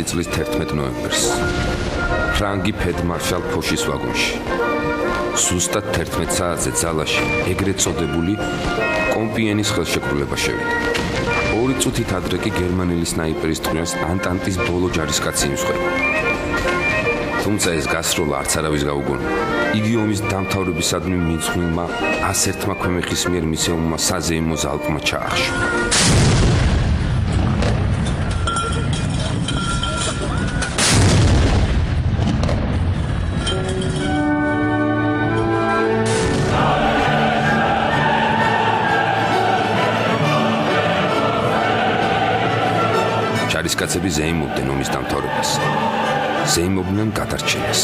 წლის 11 ნოემბერს ფრანგი ფელდმარშალ ფოშის ვაგონში ზუსტად 11 საათზე ძალაში ეგრეთ წოდებული კომპიენის ხელშეკრულება შევიდა. 2 წუთით ადრე კი გერმანელი სნაიპერის ტყვიას ანტანტის ბოლო ჯარისკაცი იმსხვერპლა. თუმცა ეს გასროლა არც არავის გაუგონა. იგი ომის დამთავრებისადმი მიძღვნილმა 101 ქვემეხის მიერ მისეულმა საზეიმო ზალპმა ჩაახშო. ჯარისკაცები ზეიმობდნენ ომის დამთავრებას. ზეიმობდნენ გადარჩენას.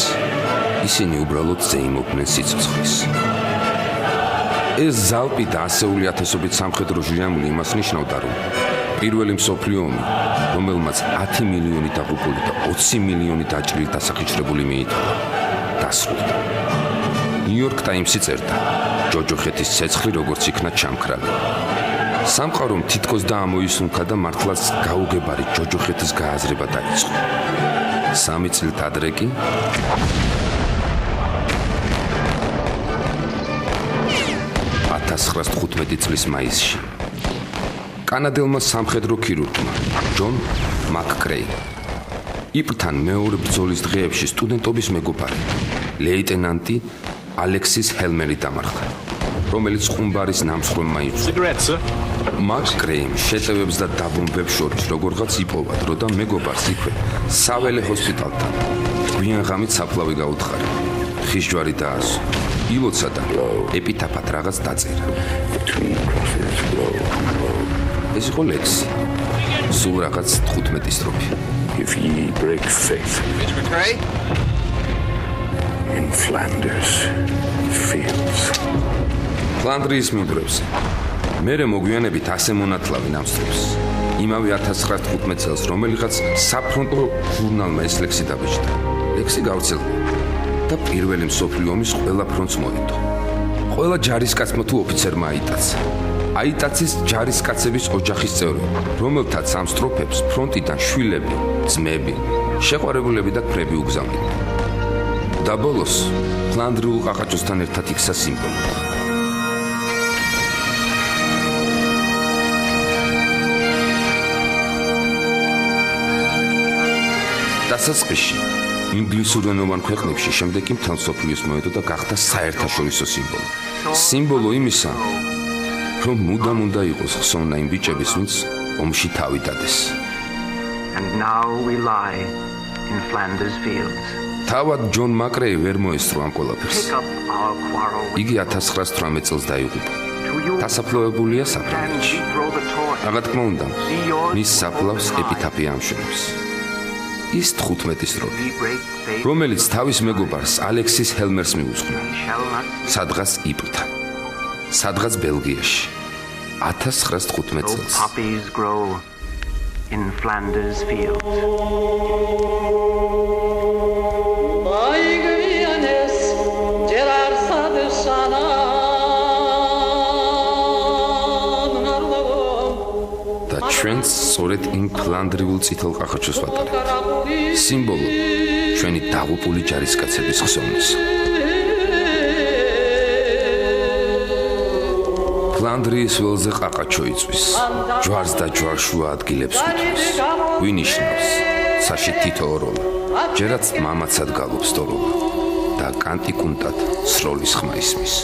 ისინი უბრალოდ ზეიმობდნენ სიცოცხლის. ეს ზალპი და ასეული ათასობით სამხედრო ჟირამული იმას ნიშნავდა, რომ პირველი მსოფლიო ომი, რომელმაც 10 მილიონი დაღუპული და 20 მილიონი დაჭრილი დასახიჩრებული მიიტოვა, დასრულდა. ნიუ-იორკ ტაიმსი წერდა, ჯოჯოხეთის ცეცხლი როგორც იქნა ჩამქრალი. სამყარომ თითქოს და ამოისუნქა და მართლაც გაუგებარი ჯოჯოხეთის გააზრება დაიწყო. 3 წლით ადრე კი 1915 წლის მაისში კანადელმა სამხედრო ქირურგმა ჯონ მაკკრეი იპრთან მეორე ბრძოლის დღეებში სტუდენტობის მეგობარი ლეიტენანტი ალექსის ჰელმერი დამარხა, რომელიც ხუმბარის ნამსხვრევმა იწვა. მაკკრეიმ შეტევებს და დაბომბებს შორის როგორღაც იპოვადრო და მეგობარს იქვე საველე ჰოსპიტალთან გვიან ღამით საფლავი გაუთხარა. ხის ჯვარი დაასო, ილოცა და ეპიტაფად რაღაც დაწერა. ეს იყო ლექსი, სულ რაღაც 15 სტროფი. If ye break faith in Flanders fields. ფლანდრიის მინდვრებზე. მერე მოგვიანებით ასე მონათლავი ნამსწრებს. იმავე 1915 წელს, რომელიღაც საფრონტო ჟურნალმა ეს ლექსი დაბეჭდა. ლექსი გავრცელდა და პირველი მსოფლიო ომის ყველა ფრონტს მოედო. ყველა ჯარისკაცმა თუ ოფიცერმა აიტაცა. აიტაცის ჯარისკაცების ოჯახის წევრები, რომელთაც ამ სტროფებს ფრონტიდან შვილები, ძმები, შეყვარებულები და ფრები უგზავნიდნენ. და ბოლოს ფლანდრიულ ყაყაჩოსთან ერთად იქცა სიმბოლოდ. დასაწყისში ინგლისურენოვან ქვეყნებში შემდეგ კი მთელ მსოფლიოს მოედო და გახდა საერთაშორისო სიმბოლო. სიმბოლო იმისა, რომ მუდამ უნდა იყოს ხსოვნა იმ ბიჭების, ვინც ომში თავი დადეს. And now we lie in Flanders fields. თავად ჯონ მაკრეი ვერ მოესწრო ამ ყველაფერს. Pick up our quarrel with იგი 1918 წელს დაიღუპა. დასაფლავებულია საფრანგეთში. რა თქმა უნდა, მის საფლავს ეპიტაფია ამშვენებს. ის 15 სტროფი, რომელიც თავის მეგობარს ალექსის ჰელმერს მიუძღვნა. სადღაც იპრთა. სადღაც ბელგიაში 1915 წელს. poppies grow in Flanders fields. და ჩვენც სწორედ იმ ფლანდრიულ წითელ ყაყაჩოს ვატარებთ. სიმბოლო ჩვენი დაღუპული ჯარისკაცების ხსოვნის. ფლანდრიის ველზე ყაყაჩო იწვის, ჯვარს და ჯვარშუა ადგილებს უთმის. გვინიშნავს, საში თითო ოროლა, ჯერაც მამაცად გალობს დოროლა და კანტიკუნტად სროლის ხმა ისმის.